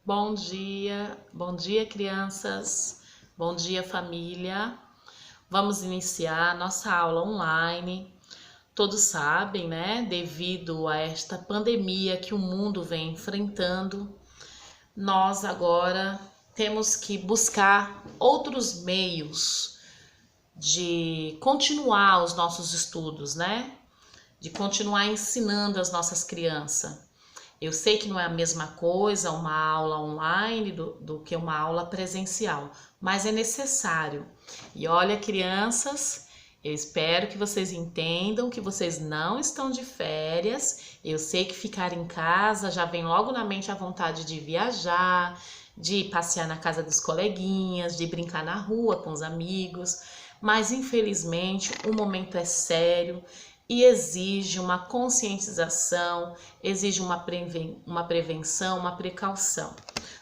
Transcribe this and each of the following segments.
Bom dia crianças, bom dia família. Vamos iniciar nossa aula online. Todos sabem, né, devido a esta pandemia que o mundo vem enfrentando, nós agora temos que buscar outros meios de continuar os nossos estudos, né? De continuar ensinando as nossas crianças. Eu sei que não é a mesma coisa uma aula online do que uma aula presencial, mas é necessário. E olha, crianças, eu espero que vocês entendam que vocês não estão de férias. Eu sei que ficar em casa já vem logo na mente a vontade de viajar, de passear na casa dos coleguinhas, de brincar na rua com os amigos, mas infelizmente o momento é sério e exige uma conscientização, exige uma prevenção, uma precaução.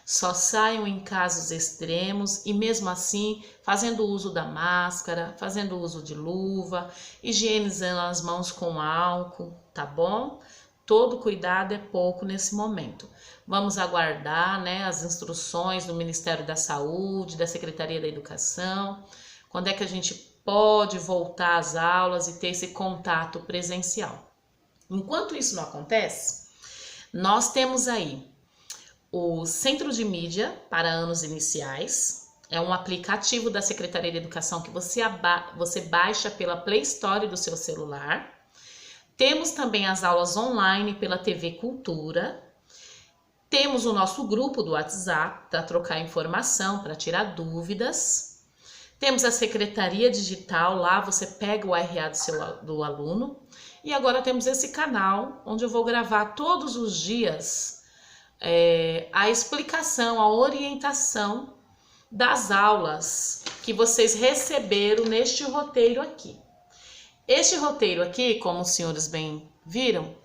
Só saiam em casos extremos e mesmo assim fazendo uso da máscara, fazendo uso de luva, higienizando as mãos com álcool, tá bom? Todo cuidado é pouco nesse momento. Vamos aguardar, né, as instruções do Ministério da Saúde, da Secretaria da Educação, quando é que a gente pode voltar às aulas e ter esse contato presencial. Enquanto isso não acontece, nós temos aí o Centro de Mídia para Anos Iniciais. É um aplicativo da Secretaria de Educação que você baixa pela Play Store do seu celular. Temos também as aulas online pela TV Cultura. Temos o nosso grupo do WhatsApp para trocar informação, para tirar dúvidas. Temos a Secretaria Digital, lá você pega o RA do aluno. E agora temos esse canal, onde eu vou gravar todos os dias a explicação, a orientação das aulas que vocês receberam neste roteiro aqui. Este roteiro aqui, como os senhores bem viram,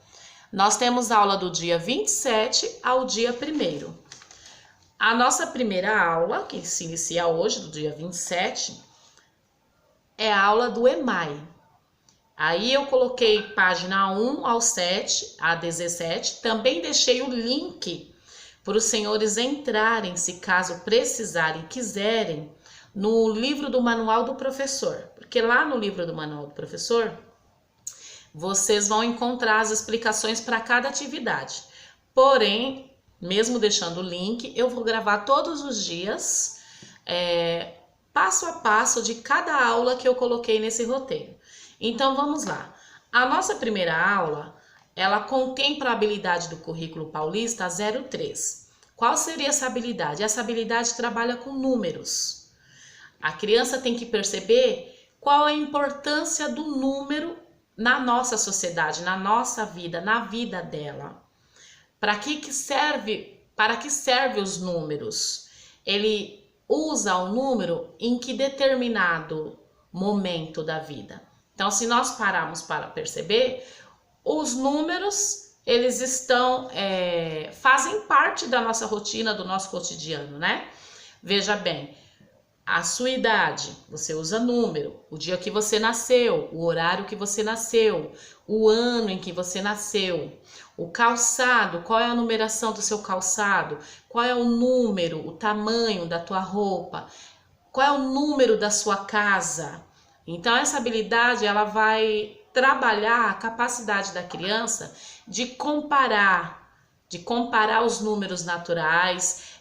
nós temos aula do dia 27 ao dia 1º. A nossa primeira aula, que se inicia hoje, do dia 27, é a aula do EMAI. Aí eu coloquei página 1 ao 7, a 17, também deixei o link para os senhores entrarem, se caso precisarem e quiserem, no livro do Manual do Professor. Porque lá no livro do Manual do Professor, vocês vão encontrar as explicações para cada atividade. Porém, mesmo deixando o link, eu vou gravar todos os dias, passo a passo de cada aula que eu coloquei nesse roteiro. Então, vamos lá. A nossa primeira aula, ela contempla a habilidade do currículo paulista 03. Qual seria essa habilidade? Essa habilidade trabalha com números. A criança tem que perceber qual é a importância do número na nossa sociedade, na nossa vida, na vida dela. Para que serve os números? Ele usa o número em que determinado momento da vida. Então, se nós pararmos para perceber, os números, eles fazem parte da nossa rotina, do nosso cotidiano, né? Veja bem, a sua idade, você usa número, o dia que você nasceu, o horário que você nasceu, o ano em que você nasceu, o calçado, qual é a numeração do seu calçado, qual é o número, o tamanho da tua roupa, qual é o número da sua casa. Então essa habilidade, ela vai trabalhar a capacidade da criança de comparar os números naturais,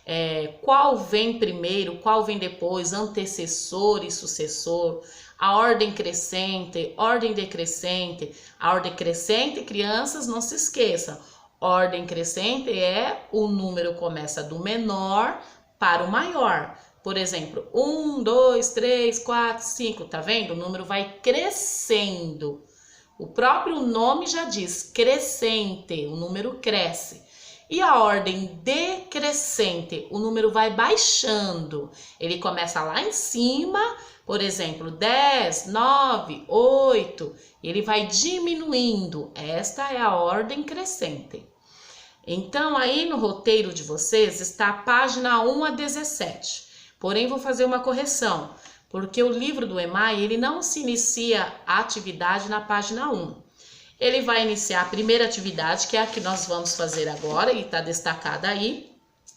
qual vem primeiro, qual vem depois, antecessor e sucessor, a ordem crescente, ordem decrescente. A ordem crescente, crianças, não se esqueçam, ordem crescente é o número começa do menor para o maior. Por exemplo, 1, 2, 3, 4, 5, tá vendo? O número vai crescendo. O próprio nome já diz, crescente, o número cresce. E a ordem decrescente, o número vai baixando. Ele começa lá em cima, por exemplo, 10, 9, 8. Ele vai diminuindo. Esta é a ordem crescente. Então, aí no roteiro de vocês está a página 1 a 17. Porém, vou fazer uma correção, porque o livro do EMAI, ele não se inicia a atividade na página 1. Ele vai iniciar a primeira atividade, que é a que nós vamos fazer agora, e está destacada aí,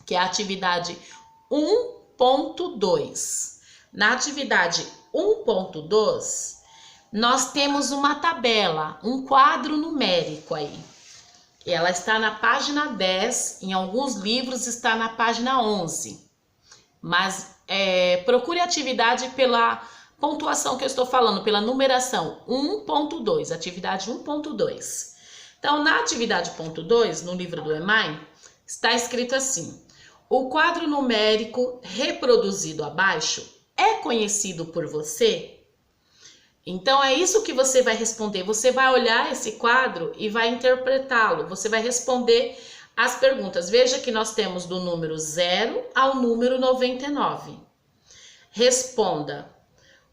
que é a atividade 1.2. Na atividade 1.2, nós temos uma tabela, um quadro numérico aí. Ela está na página 10, em alguns livros está na página 11. Mas procure a atividade pela pontuação que eu estou falando, pela numeração 1.2, atividade 1.2. Então, na atividade 1.2, no livro do Enem, está escrito assim: o quadro numérico reproduzido abaixo é conhecido por você? Então, é isso que você vai responder. Você vai olhar esse quadro e vai interpretá-lo. Você vai responder as perguntas. Veja que nós temos do número 0 ao número 99. Responda: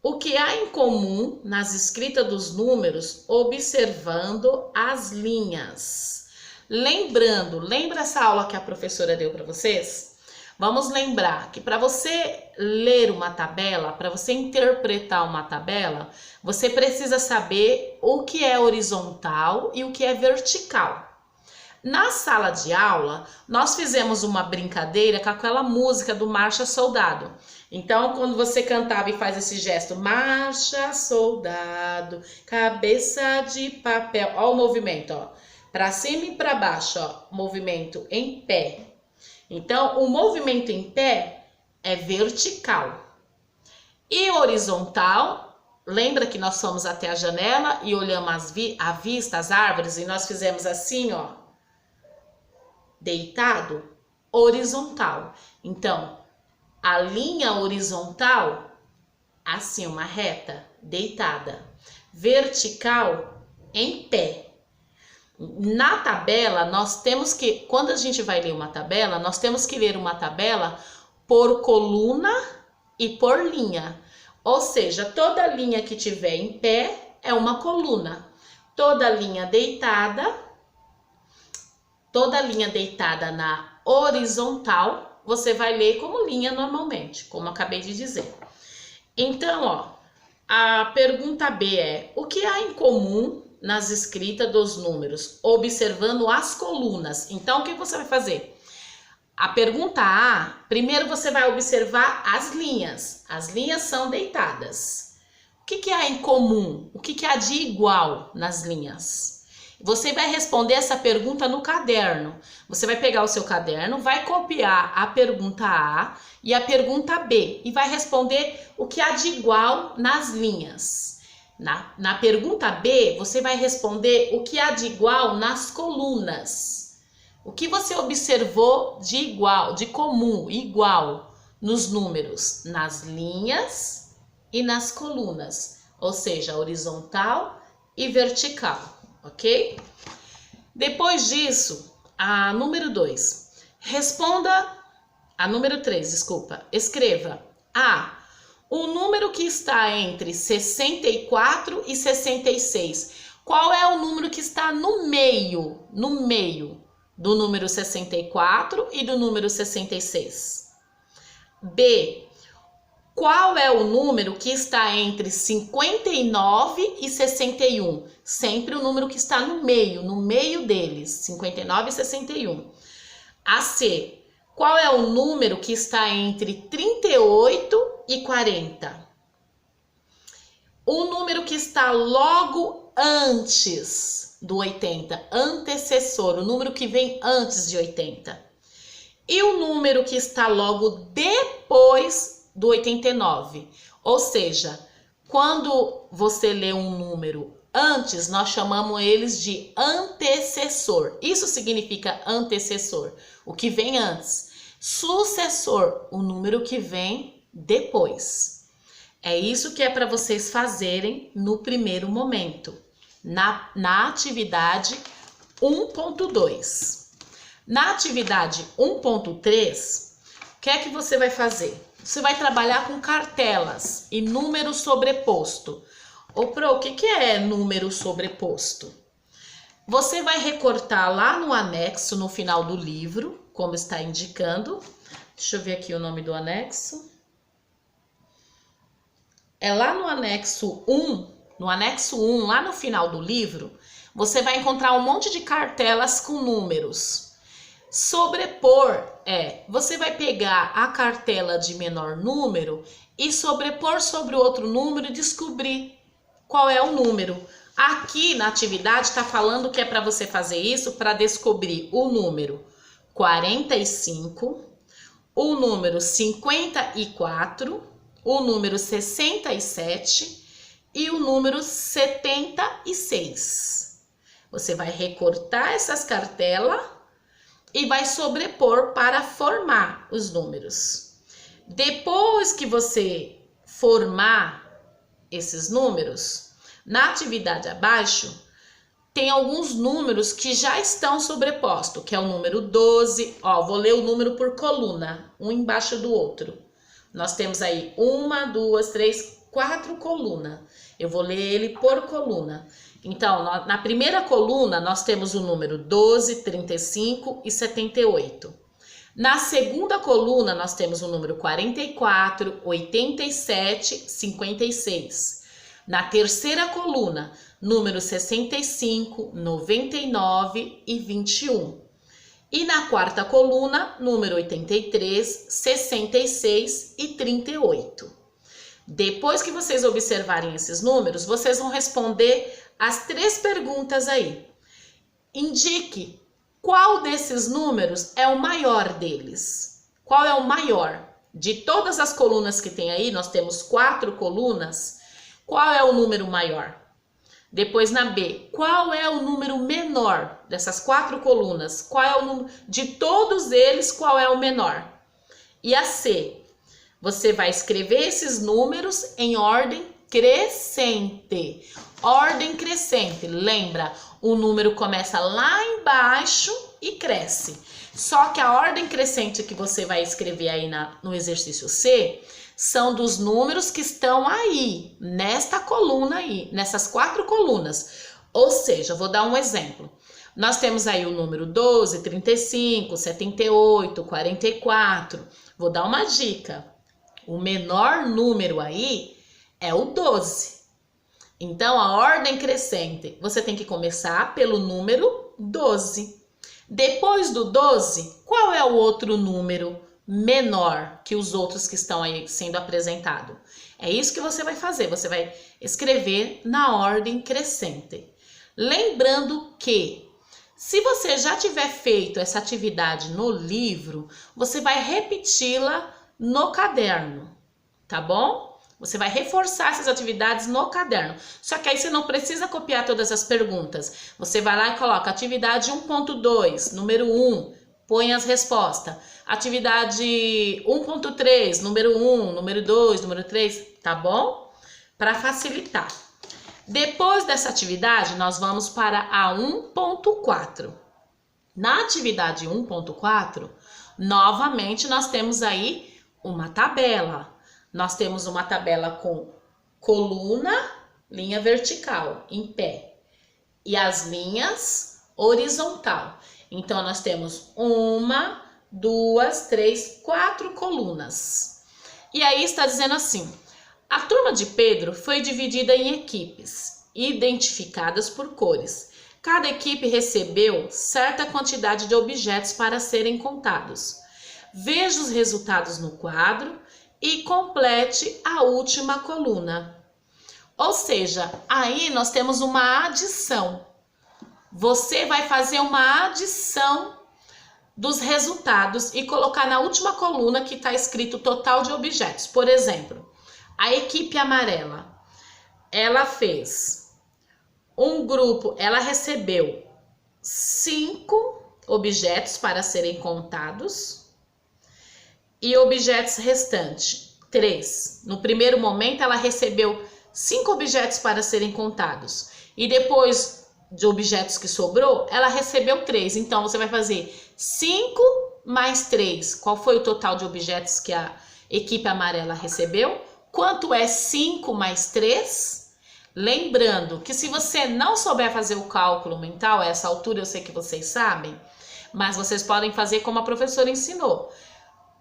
o que há em comum nas escritas dos números observando as linhas? Lembra essa aula que a professora deu para vocês? Vamos lembrar que para você ler uma tabela, para você interpretar uma tabela, você precisa saber o que é horizontal e o que é vertical. Na sala de aula, nós fizemos uma brincadeira com aquela música do Marcha Soldado. Então, quando você cantava e faz esse gesto, marcha soldado, cabeça de papel, ó o movimento, ó, para cima e para baixo, ó, movimento em pé. Então, o movimento em pé é vertical. E horizontal, lembra que nós fomos até a janela e olhamos a vista, as árvores, e nós fizemos assim, ó, deitado? Horizontal. Então, a linha horizontal, assim, uma reta, deitada. Vertical, em pé. Na tabela, nós temos que, quando a gente vai ler uma tabela, nós temos que ler uma tabela por coluna e por linha. Ou seja, toda linha que tiver em pé é uma coluna. Toda linha deitada na horizontal, você vai ler como linha normalmente, como eu acabei de dizer. Então, ó, a pergunta B é: o que há em comum nas escritas dos números, observando as colunas? Então, o que você vai fazer? A pergunta A, primeiro você vai observar as linhas. As linhas são deitadas. O que há em comum? O que há de igual nas linhas? Você vai responder essa pergunta no caderno. Você vai pegar o seu caderno, vai copiar a pergunta A e a pergunta B e vai responder o que há de igual nas linhas. Na pergunta B, você vai responder o que há de igual nas colunas. O que você observou de igual, de comum, igual nos números, nas linhas e nas colunas, ou seja, horizontal e vertical, ok? Depois disso, a número 2, escreva A. O número que está entre 64 e 66. Qual é o número que está no meio do número 64 e do número 66? B. Qual é o número que está entre 59 e 61? Sempre o número que está no meio deles, 59 e 61. A C. Qual é o número que está entre 38 e 40? O número que está logo antes do 80, antecessor, o número que vem antes de 80. E o número que está logo depois do 89. Ou seja, quando você lê um número antes, nós chamamos eles de antecessor. Isso significa antecessor, o que vem antes. Sucessor, o número que vem depois. É isso que é para vocês fazerem no primeiro momento, na atividade 1.2. Na atividade 1.3, o que é que você vai fazer? Você vai trabalhar com cartelas e número sobreposto. Ô, Pro, o que é número sobreposto? Você vai recortar lá no anexo, no final do livro, como está indicando. Deixa eu ver aqui o nome do anexo. É lá no anexo 1, lá no final do livro, você vai encontrar um monte de cartelas com números. Sobrepor você vai pegar a cartela de menor número e sobrepor sobre o outro número e descobrir qual é o número. Aqui na atividade está falando que é para você fazer isso para descobrir o número 45, o número 54, o número 67 e o número 76. Você vai recortar essas cartelas e vai sobrepor para formar os números. Depois que você formar esses números, na atividade abaixo, tem alguns números que já estão sobrepostos, que é o número 12. Vou ler o número por coluna, um embaixo do outro. Nós temos aí 1, 2, 3, 4 colunas. Eu vou ler ele por coluna. Então, na primeira coluna, nós temos o número 12, 35 e 78. Na segunda coluna, nós temos o número 44, 87, 56. Na terceira coluna, número 65, 99 e 21. E na quarta coluna, número 83, 66 e 38. Depois que vocês observarem esses números, vocês vão responder as 3 perguntas aí. Indique qual desses números é o maior deles. Qual é o maior? De todas as colunas que tem aí, nós temos 4 colunas. Qual é o número maior? Depois na B, qual é o número menor dessas 4 colunas? Qual é o número de todos eles? Qual é o menor? E a C, você vai escrever esses números em ordem crescente. Ordem crescente, lembra? O número começa lá embaixo e cresce. Só que a ordem crescente que você vai escrever aí no exercício C são dos números que estão aí, nesta coluna aí, nessas 4 colunas. Ou seja, vou dar um exemplo. Nós temos aí o número 12, 35, 78, 44. Vou dar uma dica. O menor número aí é o 12. Então, a ordem crescente, você tem que começar pelo número 12. Depois do 12, qual é o outro número menor que os outros que estão aí sendo apresentados? É isso que você vai fazer, você vai escrever na ordem crescente. Lembrando que, se você já tiver feito essa atividade no livro, você vai repeti-la no caderno, tá bom? Você vai reforçar essas atividades no caderno. Só que aí você não precisa copiar todas as perguntas. Você vai lá e coloca atividade 1.2, número 1, põe as respostas. Atividade 1.3, número 1, número 2, número 3, tá bom? Para facilitar. Depois dessa atividade, nós vamos para a 1.4. Na atividade 1.4, novamente nós temos aí uma tabela. Nós temos uma tabela com coluna, linha vertical, em pé, e as linhas horizontal. Então, nós temos 1, 2, 3, 4 colunas. E aí está dizendo assim: a turma de Pedro foi dividida em equipes, identificadas por cores. Cada equipe recebeu certa quantidade de objetos para serem contados. Veja os resultados no quadro e complete a última coluna. Ou seja, aí nós temos uma adição. Você vai fazer uma adição dos resultados e colocar na última coluna que está escrito total de objetos. Por exemplo, a equipe amarela, ela fez um grupo, ela recebeu 5 objetos para serem contados e objetos restantes, 3. No primeiro momento, ela recebeu 5 objetos para serem contados. E depois de objetos que sobrou, ela recebeu 3. Então, você vai fazer 5 mais 3. Qual foi o total de objetos que a equipe amarela recebeu? Quanto é 5 mais 3? Lembrando que se você não souber fazer o cálculo mental, a essa altura eu sei que vocês sabem, mas vocês podem fazer como a professora ensinou.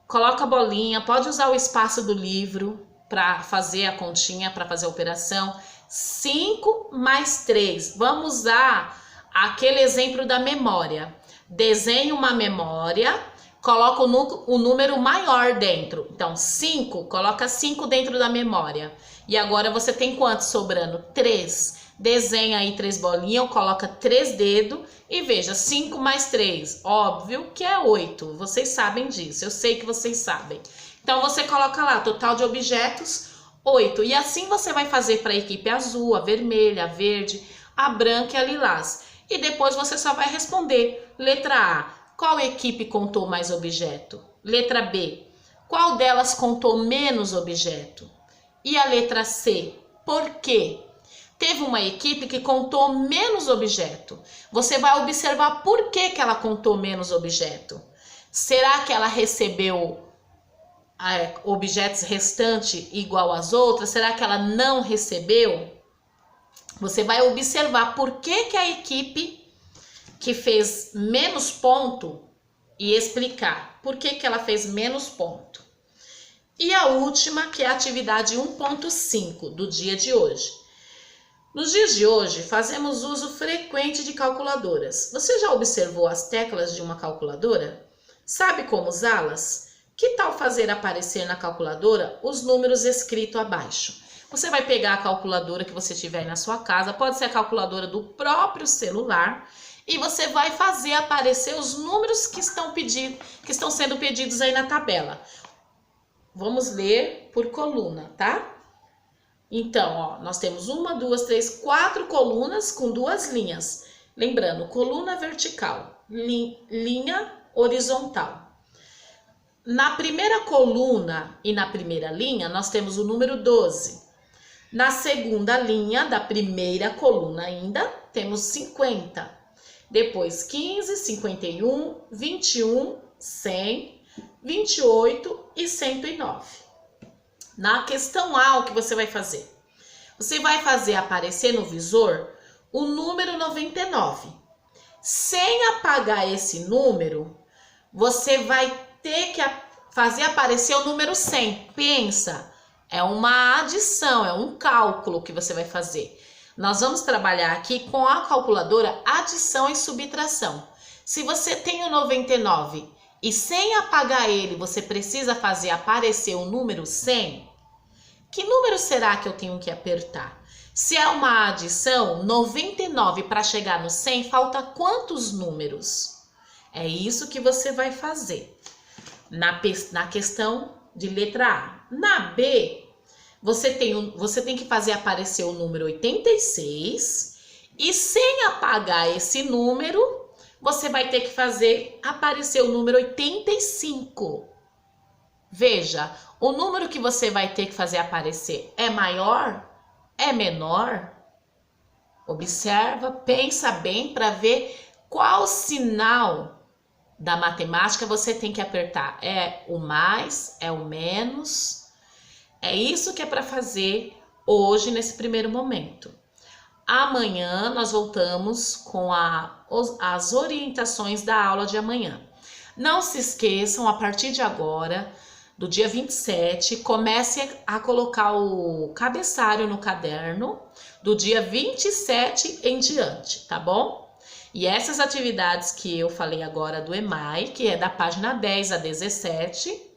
Coloca a bolinha, pode usar o espaço do livro para fazer a continha, para fazer a operação. 5 mais 3. Vamos usar aquele exemplo da memória. desenhe uma memória, coloca o número maior dentro. Então, 5, coloca 5 dentro da memória. E agora você tem quantos sobrando? 3. Desenha aí 3 bolinhas, coloca 3 dedos e veja, 5 mais 3. Óbvio que é 8. Vocês sabem disso, eu sei que vocês sabem. Então, você coloca lá, total de objetos, 8. E assim você vai fazer para a equipe azul, a vermelha, a verde, a branca e a lilás. E depois você só vai responder. Letra A. Qual equipe contou mais objeto? Letra B. Qual delas contou menos objeto? E a letra C. Por quê? Teve uma equipe que contou menos objeto. Você vai observar por que ela contou menos objeto. Será que ela recebeu objetos restantes igual às outras? Será que ela não recebeu? Você vai observar por que a equipe que fez menos ponto e explicar por que ela fez menos ponto. E a última, que é a atividade 1.5 do dia de hoje. Nos dias de hoje, fazemos uso frequente de calculadoras. Você já observou as teclas de uma calculadora? Sabe como usá-las? Que tal fazer aparecer na calculadora os números escritos abaixo? Você vai pegar a calculadora que você tiver aí na sua casa, pode ser a calculadora do próprio celular, e você vai fazer aparecer os números que estão sendo pedidos aí na tabela. Vamos ler por coluna, tá? Então, ó, nós temos 1, 2, 3, 4 colunas com 2 linhas. Lembrando, coluna vertical, linha horizontal. Na primeira coluna e na primeira linha, nós temos o número 12. Na segunda linha da primeira coluna ainda, temos 50. Depois 15, 51, 21, 100, 28 e 109. Na questão A, o que você vai fazer? Você vai fazer aparecer no visor o número 99. Sem apagar esse número, você vai ter que fazer aparecer o número 100. Pensa, é uma adição, é um cálculo que você vai fazer. Nós vamos trabalhar aqui com a calculadora adição e subtração. Se você tem o 99 e sem apagar ele, você precisa fazer aparecer o número 100, que número será que eu tenho que apertar? Se é uma adição, 99 para chegar no 100, falta quantos números? É isso que você vai fazer na questão de letra A. Na B, você tem que fazer aparecer o número 86 e sem apagar esse número, você vai ter que fazer aparecer o número 85. Veja, o número que você vai ter que fazer aparecer é maior? É menor? Observa, pensa bem para ver qual sinal da matemática você tem que apertar. É o mais? É o menos? É isso que é para fazer hoje, nesse primeiro momento. Amanhã nós voltamos com as orientações da aula de amanhã. Não se esqueçam, a partir de agora, do dia 27, comece a colocar o cabeçalho no caderno do dia 27 em diante, tá bom? E essas atividades que eu falei agora do EMAI, que é da página 10 a 17,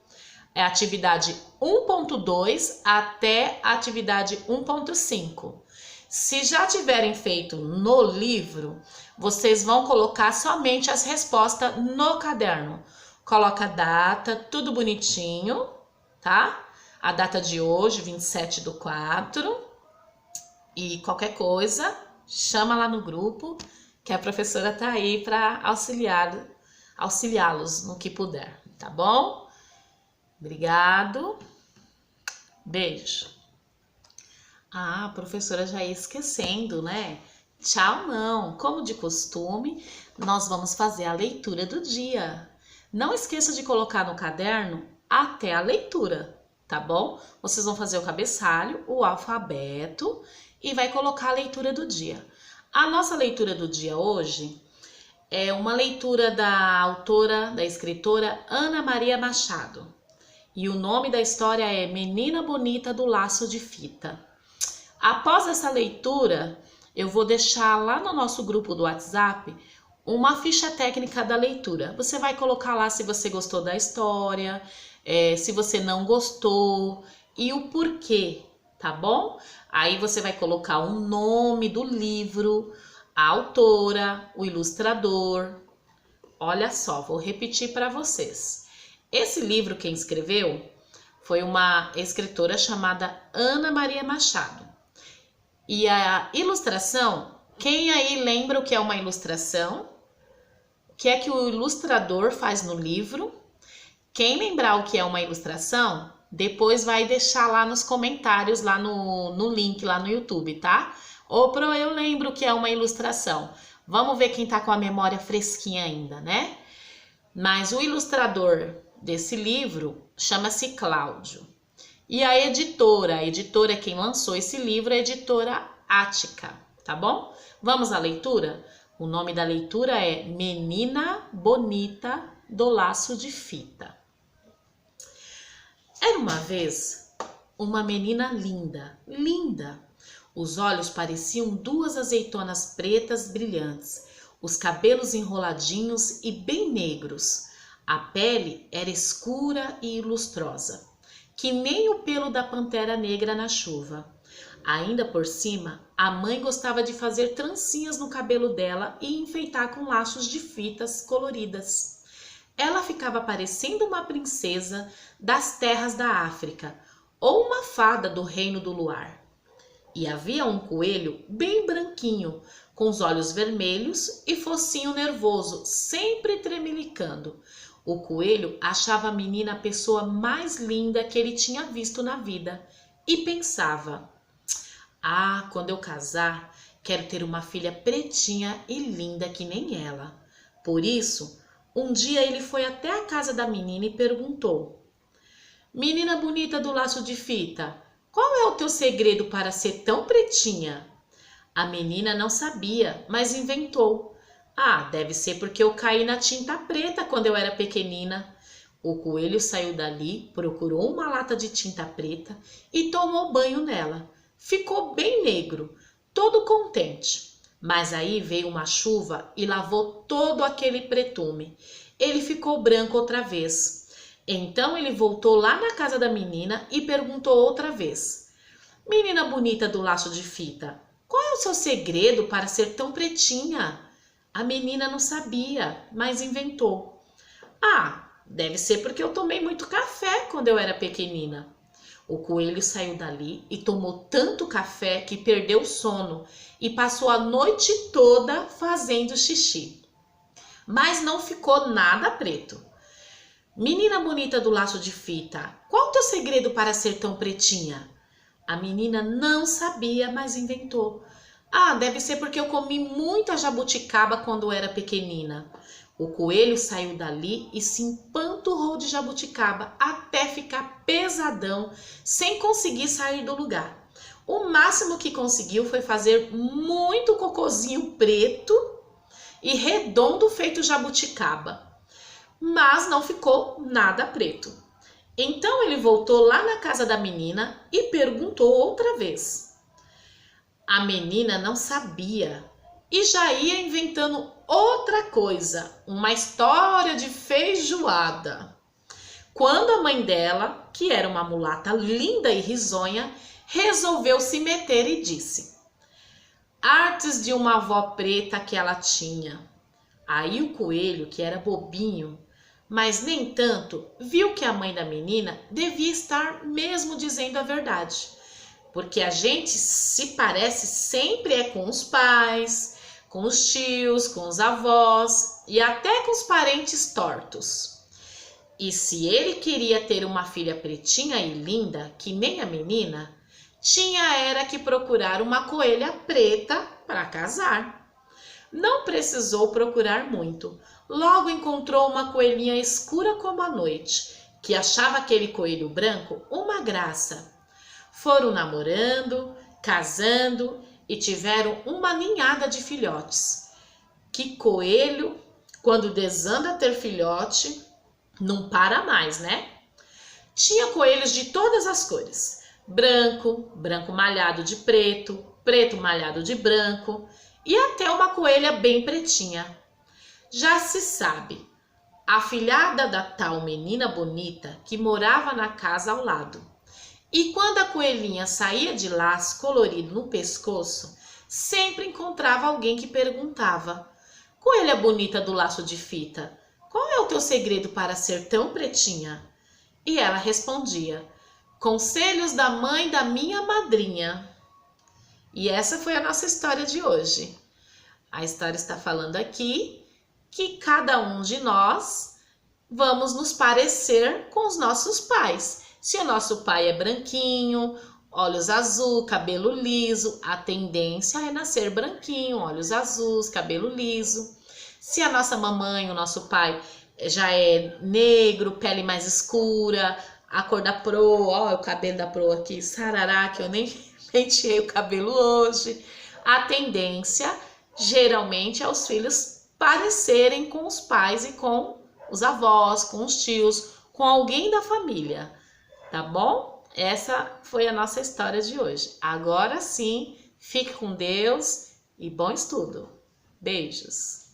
é a atividade 1.2 até a atividade 1.5. Se já tiverem feito no livro, vocês vão colocar somente as respostas no caderno. Coloca a data, tudo bonitinho, tá? A data de hoje, 27/4. E qualquer coisa, chama lá no grupo, que a professora tá aí para auxiliá-los no que puder, tá bom? Obrigado. Beijo. Ah, a professora já ia esquecendo, né? Tchau, não. Como de costume, nós vamos fazer a leitura do dia. Não esqueça de colocar no caderno até a leitura, tá bom? Vocês vão fazer o cabeçalho, o alfabeto e vai colocar a leitura do dia. A nossa leitura do dia hoje é uma leitura da autora, da escritora Ana Maria Machado. E o nome da história é Menina Bonita do Laço de Fita. Após essa leitura, eu vou deixar lá no nosso grupo do WhatsApp uma ficha técnica da leitura. Você vai colocar lá se você gostou da história, se você não gostou e o porquê, tá bom? Aí você vai colocar o nome do livro, a autora, o ilustrador. Olha só, vou repetir para vocês. Esse livro quem escreveu foi uma escritora chamada Ana Maria Machado. E a ilustração, quem aí lembra o que é uma ilustração? O que é que o ilustrador faz no livro? Quem lembrar o que é uma ilustração, depois vai deixar lá nos comentários, lá no link, lá no YouTube, tá? Ou eu lembro o que é uma ilustração. Vamos ver quem tá com a memória fresquinha ainda, né? Mas o ilustrador desse livro chama-se Cláudio. E a editora quem lançou esse livro é a editora Ática, tá bom? Vamos à leitura? O nome da leitura é Menina Bonita do Laço de Fita. Era uma vez uma menina linda, linda. Os olhos pareciam duas azeitonas pretas brilhantes, os cabelos enroladinhos e bem negros. A pele era escura e lustrosa, que nem o pelo da pantera negra na chuva. Ainda por cima, a mãe gostava de fazer trancinhas no cabelo dela e enfeitar com laços de fitas coloridas. Ela ficava parecendo uma princesa das terras da África ou uma fada do reino do luar. E havia um coelho bem branquinho, com os olhos vermelhos e focinho nervoso, sempre tremelicando. O coelho achava a menina a pessoa mais linda que ele tinha visto na vida e pensava: ah, quando eu casar, quero ter uma filha pretinha e linda que nem ela. Por isso, um dia ele foi até a casa da menina e perguntou: menina bonita do laço de fita, qual é o teu segredo para ser tão pretinha? A menina não sabia, mas inventou. Ah, deve ser porque eu caí na tinta preta quando eu era pequenina. O coelho saiu dali, procurou uma lata de tinta preta e tomou banho nela. Ficou bem negro, todo contente. Mas aí veio uma chuva e lavou todo aquele pretume. Ele ficou branco outra vez. Então ele voltou lá na casa da menina e perguntou outra vez: menina bonita do laço de fita, qual é o seu segredo para ser tão pretinha? A menina não sabia, mas inventou. Ah, deve ser porque eu tomei muito café quando eu era pequenina. O coelho saiu dali e tomou tanto café que perdeu o sono e passou a noite toda fazendo xixi. Mas não ficou nada preto. Menina bonita do laço de fita, qual o teu segredo para ser tão pretinha? A menina não sabia, mas inventou. Ah, deve ser porque eu comi muita jabuticaba quando era pequenina. O coelho saiu dali e se empanturrou de jabuticaba até ficar pesadão, sem conseguir sair do lugar. O máximo que conseguiu foi fazer muito cocozinho preto e redondo feito jabuticaba. Mas não ficou nada preto. Então ele voltou lá na casa da menina e perguntou outra vez. A menina não sabia e já ia inventando outra coisa, uma história de feijoada. Quando a mãe dela, que era uma mulata linda e risonha, resolveu se meter e disse: artes de uma avó preta que ela tinha. Aí o coelho, que era bobinho, mas nem tanto, viu que a mãe da menina devia estar mesmo dizendo a verdade. Porque a gente se parece sempre com os pais, com os tios, com os avós e até com os parentes tortos. E se ele queria ter uma filha pretinha e linda, que nem a menina, tinha era que procurar uma coelha preta para casar. Não precisou procurar muito. Logo encontrou uma coelhinha escura como a noite, que achava aquele coelho branco uma graça. Foram namorando, casando e tiveram uma ninhada de filhotes. Que coelho, quando desanda a ter filhote, não para mais, né? Tinha coelhos de todas as cores. Branco, branco malhado de preto, preto malhado de branco e até uma coelha bem pretinha. Já se sabe, a filhada da tal menina bonita que morava na casa ao lado. E quando a coelhinha saía de laço colorido no pescoço, sempre encontrava alguém que perguntava: Coelha bonita do laço de fita, qual é o teu segredo para ser tão pretinha? E ela respondia: Conselhos da mãe da minha madrinha. E essa foi a nossa história de hoje. A história está falando aqui que cada um de nós vamos nos parecer com os nossos pais. Se o nosso pai é branquinho, olhos azul, cabelo liso, a tendência é nascer branquinho, olhos azuis, cabelo liso. Se a nossa mamãe, o nosso pai já é negro, pele mais escura, a cor da proa, ó, o cabelo da proa aqui, sarará, que eu nem penteei o cabelo hoje. A tendência geralmente é os filhos parecerem com os pais e com os avós, com os tios, com alguém da família, tá bom? Essa foi a nossa história de hoje. Agora sim, fique com Deus e bom estudo. Beijos!